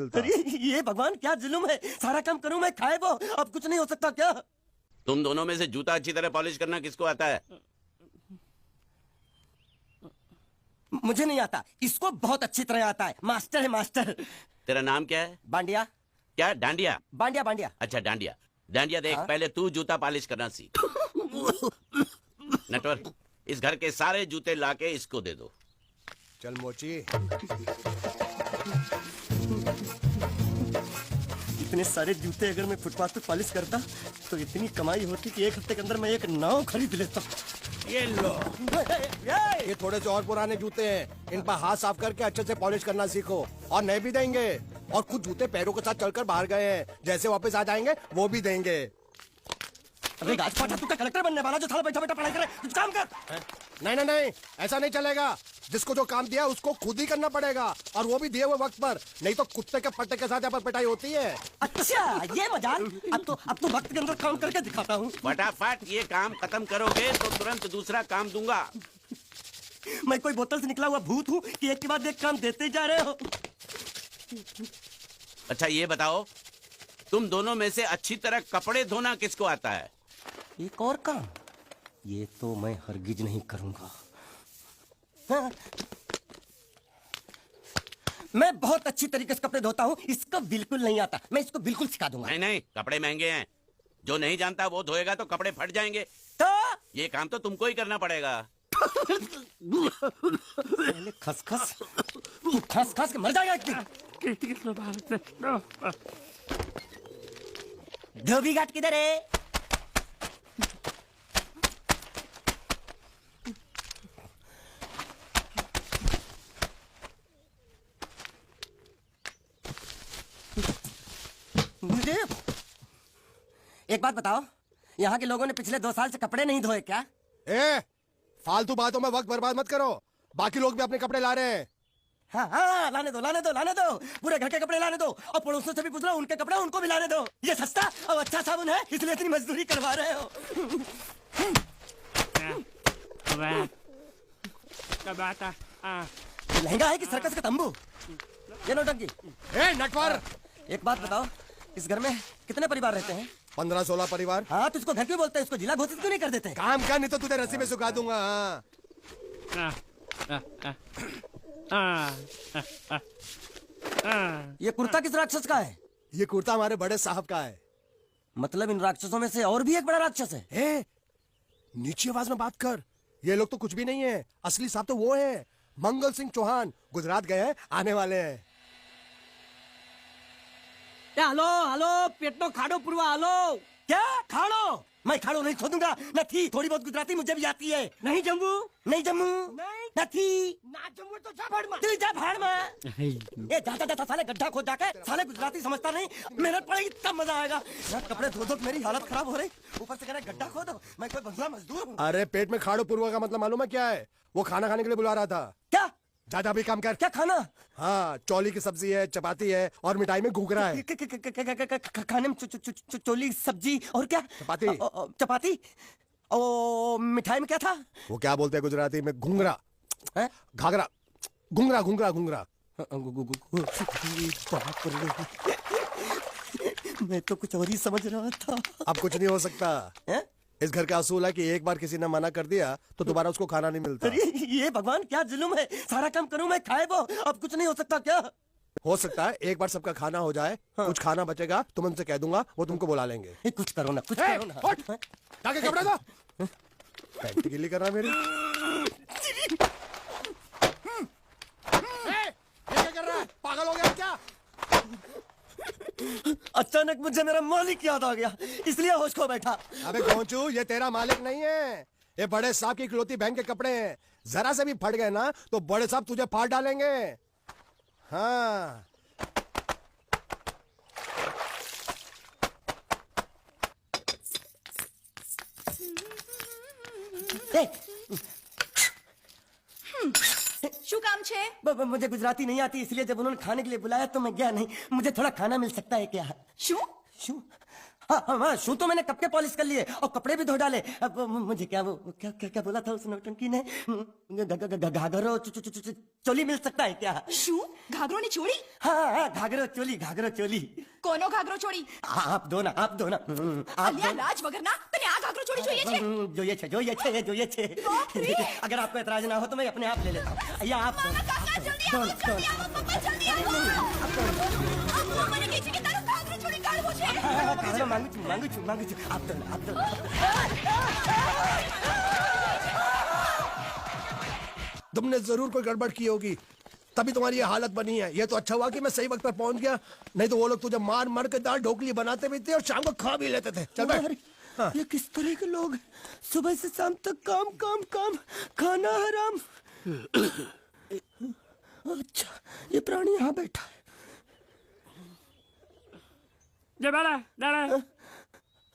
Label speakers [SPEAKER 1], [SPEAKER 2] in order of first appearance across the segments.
[SPEAKER 1] मिलता।
[SPEAKER 2] अरे ये भगवान क्या जुल्म है, सारा काम करूं मैं, खाए वो, अब कुछ नहीं हो सकता क्या?
[SPEAKER 3] तुम दोनों में से जूता अच्छी तरह पॉलिश करना किसको आता है?
[SPEAKER 2] मुझे नहीं आता, इसको बहुत अच्छी तरह आता है, मास्टर है मास्टर।
[SPEAKER 3] तेरा नाम क्या है?
[SPEAKER 2] बांडिया।
[SPEAKER 3] क्या? डांडिया?
[SPEAKER 2] बांडिया बांडिया।
[SPEAKER 3] अच्छा डांडिया। डांडिया देख, पहले तू जूता पॉलिश करना सीख। नटवर, इस घर के सारे जूते लाके इसको दे दो।
[SPEAKER 1] चल मोची।
[SPEAKER 2] इतने सारे जूते अगर मैं फुटपाथ पे पॉलिश करता तो इतनी कमाई होती कि एक हफ्ते के अंदर मैं एक नाव खरीद लेता।
[SPEAKER 1] ये लो, ये थोड़े से और पुराने जूते हैं, इन पर हाथ साफ करके अच्छे से पॉलिश करना सीखो। और नहीं भी देंगे, और कुछ जूते पैरों के साथ चलकर बाहर गए हैं, जैसे वापस आ जाएंगे वो भी देंगे।
[SPEAKER 2] अरे गाजपाटा, तू क्या कलेक्टर बनने वाला जो साला बैठा बैठा पढ़ाई करे? कुछ काम कर।
[SPEAKER 1] नहीं नहीं नहीं, ऐसा नहीं चलेगा। जिसको जो काम दिया उसको खुद ही करना पड़ेगा, और वो भी दिए हुए वक्त पर, नहीं तो कुत्ते के पट्टे के साथ यहाँ पर पिटाई होती है।
[SPEAKER 2] अच्छा ये मजाक, अब तो वक्त के अंदर काम करके दिखाता हूँ।
[SPEAKER 3] फटाफट ये काम खत्म करोगे तो तुरंत दूसरा काम दूंगा।
[SPEAKER 2] मैं कोई बोतल से निकला हुआ भूत हूँ कि एक के बाद एक काम देते जा रहे हो?
[SPEAKER 3] अच्छा ये बताओ, तुम दोनों में से अच्छी तरह कपड़े धोना किसको आता है?
[SPEAKER 2] एक और काम, ये तो मैं हरगिज नहीं करूंगा। हाँ। मैं बहुत अच्छी तरीके से कपड़े धोता हूँ, इसको बिल्कुल नहीं आता, मैं इसको बिल्कुल सिखा दूंगा।
[SPEAKER 3] नहीं नहीं, कपड़े महंगे हैं, जो नहीं जानता वो धोएगा तो कपड़े फट जाएंगे।
[SPEAKER 2] तो
[SPEAKER 3] ये काम तो तुमको ही करना पड़ेगा।
[SPEAKER 2] पहले खसखस, तू खस खस के मर जाएगा एक दिन। धोबी घाट किधर है? मुझे एक बात बताओ, यहाँ के लोगों ने पिछले 2 साल से कपड़े नहीं धोए क्या?
[SPEAKER 1] फालतू बातों में वक्त बर्बाद मत करो, बाकी लोग भी अपने कपड़े ला रहे हैं।
[SPEAKER 2] हाँ हाँ, लाने दो लाने दो लाने दो, पूरे घर के कपड़े लाने दो, और पड़ोसियों से भी पूछ लो, उनके कपड़े उनको भी लाने दो। ये सस्ता और अच्छा साबुन है, इसलिए इतनी मजदूरी करवा रहे हो। लहंगा है कि सर्कस का तंबू? ये नौटंकी।
[SPEAKER 1] नटवर,
[SPEAKER 2] एक बात बताओ, इस घर में कितने परिवार रहते हैं?
[SPEAKER 1] 15-16 परिवार।
[SPEAKER 2] हाँ तो इसको घर क्यों बोलते हैं, इसको जिला घोषित क्यों नहीं कर देते?
[SPEAKER 1] काम कर, नहीं तो तुझे रस्सी में सुखा दूंगा।
[SPEAKER 2] ये कुर्ता किस राक्षस का है?
[SPEAKER 1] ये कुर्ता हमारे बड़े साहब का है।
[SPEAKER 2] मतलब इन राक्षसों में से और भी एक बड़ा राक्षस है?
[SPEAKER 1] नीची आवाज में बात कर, ये लोग तो कुछ भी नहीं है, असली साहब तो वो है, मंगल सिंह चौहान, गुजरात गए हैं, आने वाले हैं।
[SPEAKER 2] हेलो हेलो, पेटनो खाड़ो पुरवा, हेलो। क्या खाड़ो? मैं खाड़ो नहीं खोदूंगा, नहीं, थोड़ी बहुत गुजराती मुझे भी आती है। नहीं जम्मू, नहीं जम्मू, नहीं ना जम्मू तो जा भाड़ में, तू जा भाड़ में। ये जाता जाता साले गड्ढा खोद जाके, साले गुजराती समझता नहीं, मेहनत पड़ेगी तब मजा आएगा। यार कपड़े धो धो मेरी हालत खराब हो रही, ऊपर से कह रहा गड्ढा खोदो, मैं कोई बंगला मजदूर हूँ?
[SPEAKER 1] अरे पेट में खाड़ो पुरवा का मतलब मालूम है क्या है? वो खाना खाने के लिए बुला रहा था।
[SPEAKER 2] क्या?
[SPEAKER 1] ज्यादा भी काम कर।
[SPEAKER 2] क्या खाना?
[SPEAKER 1] हाँ, चौली की सब्जी है, चपाती है, और मिठाई में घूघरा है।
[SPEAKER 2] खाने में चोली सब्जी और क्या?
[SPEAKER 1] चपाती।
[SPEAKER 2] चपाती। ओ मिठाई में क्या था?
[SPEAKER 1] वो क्या बोलते हैं गुजराती में? घूंघरा, घाघरा, घूंघरा घूंघरा घूंघरा।
[SPEAKER 2] बाप रे, मैं तो कुछ और ही समझ रहा था।
[SPEAKER 1] अब कुछ नहीं हो सकता
[SPEAKER 2] है?
[SPEAKER 1] इस घर का असूल है कि एक बार किसी ने मना कर दिया तो दोबारा उसको खाना नहीं मिलता।
[SPEAKER 2] अरे ये भगवान क्या जुल्म है, सारा काम करूं मैं, खाए वो, अब कुछ नहीं हो सकता क्या?
[SPEAKER 1] हो सकता है एक बार सबका खाना हो जाए, कुछ खाना बचेगा तो मैं उनसे कह दूंगा, वो तुमको बुला लेंगे।
[SPEAKER 2] कुछ करो ना, कुछ करो ना।
[SPEAKER 1] जाके कपड़े दो, पैंट गिल्ली कर रहा मेरी। ये क्या कर रहा है, पागल हो गया क्या?
[SPEAKER 2] अचानक मुझे मेरा मालिक याद आ गया, इसलिए होश खो बैठा।
[SPEAKER 1] अबे गोंचू, ये तेरा मालिक नहीं है, ये बड़े साहब की इकलौती बहन के कपड़े हैं। जरा से भी फट गए ना तो बड़े साहब तुझे फाड़ डालेंगे। हाँ,
[SPEAKER 4] શું કામ છે?
[SPEAKER 2] मुझे गुजराती नहीं आती, इसलिए जब उन्होंने खाने के लिए बुलाया तो मैं गया नहीं। मुझे थोड़ा खाना मिल सकता है क्या?
[SPEAKER 4] શું?
[SPEAKER 2] शू? हाँ हाँ हाँ, शू तो मैंने कब के पॉलिश कर लिए और कपड़े भी धो डाले। अब मुझे क्या वो क्या क्या क्या बोला था उस नौटंकी ने? घाघरो चोली मिल सकता है क्या?
[SPEAKER 4] શું ઘાઘરો ની ચોળી?
[SPEAKER 2] हाँ हाँ घाघरो चोली।
[SPEAKER 4] કોનો ઘાઘરો ચોળી?
[SPEAKER 2] आप दो ना आप दो ना आप
[SPEAKER 4] અલ્યા લાજ વગરના તને આ ઘાઘરો ચોળી જોઈએ છે?
[SPEAKER 2] જોઈએ છે। अगर आपको एतराज ना हो तो मैं अपने आप ले लेता हूँ। या आप
[SPEAKER 4] કાકા જલ્દી આવો જલ્દી આવો પપ્પા જલ્દી આવો મને કહે છે કે તારો ઘાઘરો ચોળી કાઢવો છે।
[SPEAKER 2] मांगू छू आप दो
[SPEAKER 1] तुमने जरूर कोई गड़बड़ की होगी, तभी तुम्हारी ये हालत बनी है। ये तो अच्छा हुआ कि मैं सही वक्त पर पहुंच गया, नहीं तो वो लोग तुझे मार मार के दाल ढोकली बनाते भी थे और शाम को खा भी लेते थे। चल बैठ। हाँ।
[SPEAKER 2] ये किस तरह के लोग हैं? सुबह से शाम तक काम काम काम, खाना हराम। अच्छा ये प्राणी यहाँ बैठा है।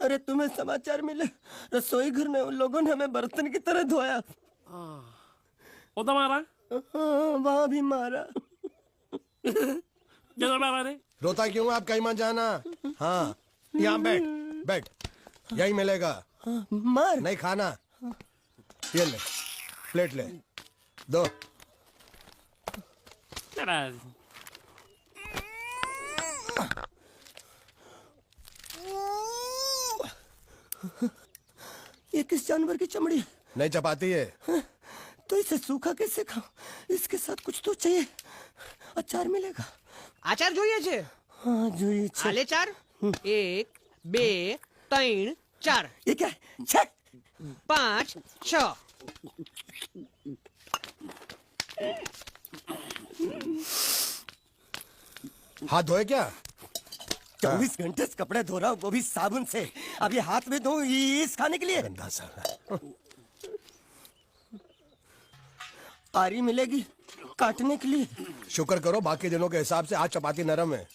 [SPEAKER 2] अरे तुम्हें समाचार मिले? रसोई घर में उन लोगों ने हमें बर्तन की तरह धोया।
[SPEAKER 5] वो तो मारा
[SPEAKER 2] वहाँ भी मारा।
[SPEAKER 5] जरा मारा रे।
[SPEAKER 1] रोता क्यों? आप कहीं मत जाना। हाँ यहाँ बैठ यही मिलेगा।
[SPEAKER 2] मार
[SPEAKER 1] नहीं खाना, ये ले प्लेट ले दो।
[SPEAKER 5] जरा
[SPEAKER 2] ये किस जानवर की चमड़ी है?
[SPEAKER 1] नहीं चपाती है।
[SPEAKER 2] तो इसे सूखा कैसे खाऊं? इसके साथ कुछ तो चाहिए। अचार मिलेगा?
[SPEAKER 6] આચાર જોઈએ છે?
[SPEAKER 2] हाँ જોઈએ છે।
[SPEAKER 6] હાલે ચાર? 1 2 3 4
[SPEAKER 2] ये क्या है? छे!
[SPEAKER 6] 5 6
[SPEAKER 1] हाथ धोए क्या?
[SPEAKER 2] 24 घंटे से कपड़े धो रहा हूँ, वो भी साबुन से। अब ये हाथ में धो इस खाने के लिए?
[SPEAKER 1] गंदा साला।
[SPEAKER 2] आरी मिलेगी काटने के लिए?
[SPEAKER 1] शुक्र करो बाकी दिनों के हिसाब से आज चपाती नरम है।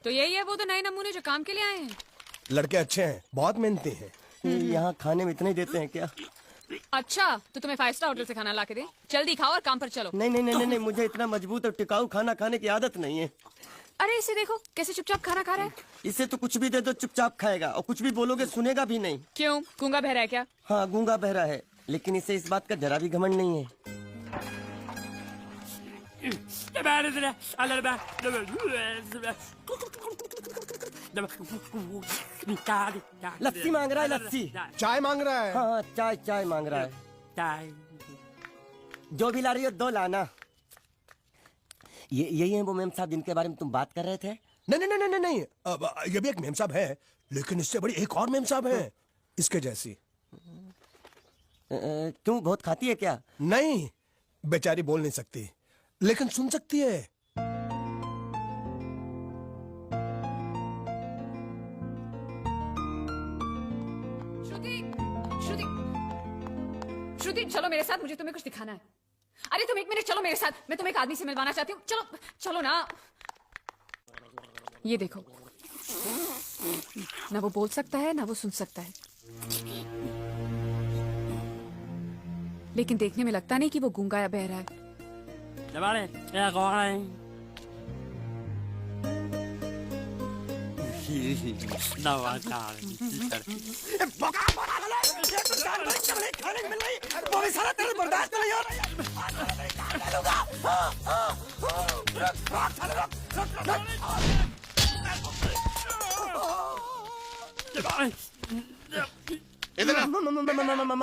[SPEAKER 7] तो यही है वो तो नए नमूने जो काम के लिए आए हैं।
[SPEAKER 1] लड़के अच्छे हैं, बहुत मेहनती हैं।
[SPEAKER 2] यहाँ खाने में इतने ही देते हैं क्या?
[SPEAKER 7] अच्छा तो तुम्हें 5 स्टार होटल से खाना ला के दे। जल्दी खाओ और काम पर चलो।
[SPEAKER 2] नहीं, मुझे इतना मजबूत और टिकाऊ खाना खाने की आदत नहीं है।
[SPEAKER 7] अरे इसे देखो कैसे चुपचाप खाना खा रहा है।
[SPEAKER 2] इसे तो कुछ भी दे दो चुपचाप खाएगा, और कुछ भी बोलोगे सुनेगा भी नहीं।
[SPEAKER 7] क्यों गूंगा बहरा है क्या?
[SPEAKER 2] हाँ गूंगा बहरा है, लेकिन इसे इस बात का जरा भी घमंड नहीं है। लस्सी मांग रहा है, लस्सी।
[SPEAKER 1] चाय मांग रहा है।
[SPEAKER 2] हाँ चाय मांग रहा है। जो भी ला रही हो 2 लाना। यही है वो मेम साहब जिनके बारे में तुम बात कर रहे थे?
[SPEAKER 1] नहीं। अब ये भी एक मेम साहब है, लेकिन इससे बड़ी एक और मेम साहब है इसके जैसी।
[SPEAKER 2] क्यों बहुत खाती है क्या?
[SPEAKER 1] नहीं, बेचारी बोल नहीं सकती लेकिन सुन सकती है।
[SPEAKER 7] श्रुति चलो मेरे साथ, मुझे तुम्हें कुछ दिखाना है। अरे तुम 1 मिनट चलो मेरे साथ, मैं तुम्हें एक आदमी से मिलवाना चाहती हूँ। चलो ना। ये देखो, ना वो बोल सकता है ना वो सुन सकता है, लेकिन देखने में लगता नहीं कि वो गूंगा या बहरा है।
[SPEAKER 3] इधर आ।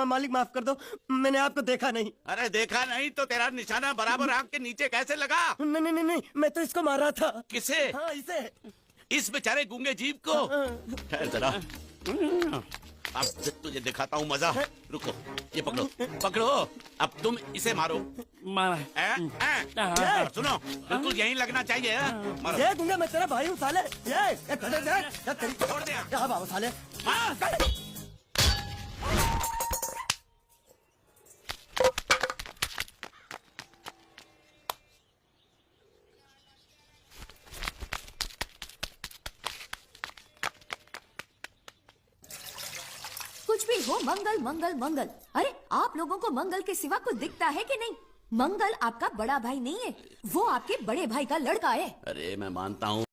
[SPEAKER 2] मालिक माफ कर दो, मैंने आपको देखा नहीं।
[SPEAKER 3] अरे देखा नहीं तो तेरा निशाना बराबर आंख के नीचे कैसे लगा?
[SPEAKER 2] नहीं, मैं तो इसको मारा था।
[SPEAKER 3] किसे?
[SPEAKER 2] हाँ इसे।
[SPEAKER 3] इस बेचारे गूंगे जीव को? ठहर जरा, अब तुझे दिखाता हूँ मजा। रुको, ये पकड़ो। अब तुम इसे मारो। सुनो, बिल्कुल यहीं लगना चाहिए। मारो।
[SPEAKER 2] ये गूंगा मैं तेरा भाई हूँ साले। ये खड़े दे।
[SPEAKER 3] छोड़ दे।
[SPEAKER 2] यहाँ बाबू साले।
[SPEAKER 4] कुछ भी हो मंगल मंगल मंगल। अरे आप लोगों को मंगल के सिवा कुछ दिखता है कि नहीं? मंगल आपका बड़ा भाई नहीं है, वो आपके बड़े भाई का लड़का है।
[SPEAKER 3] अरे मैं मानता हूँ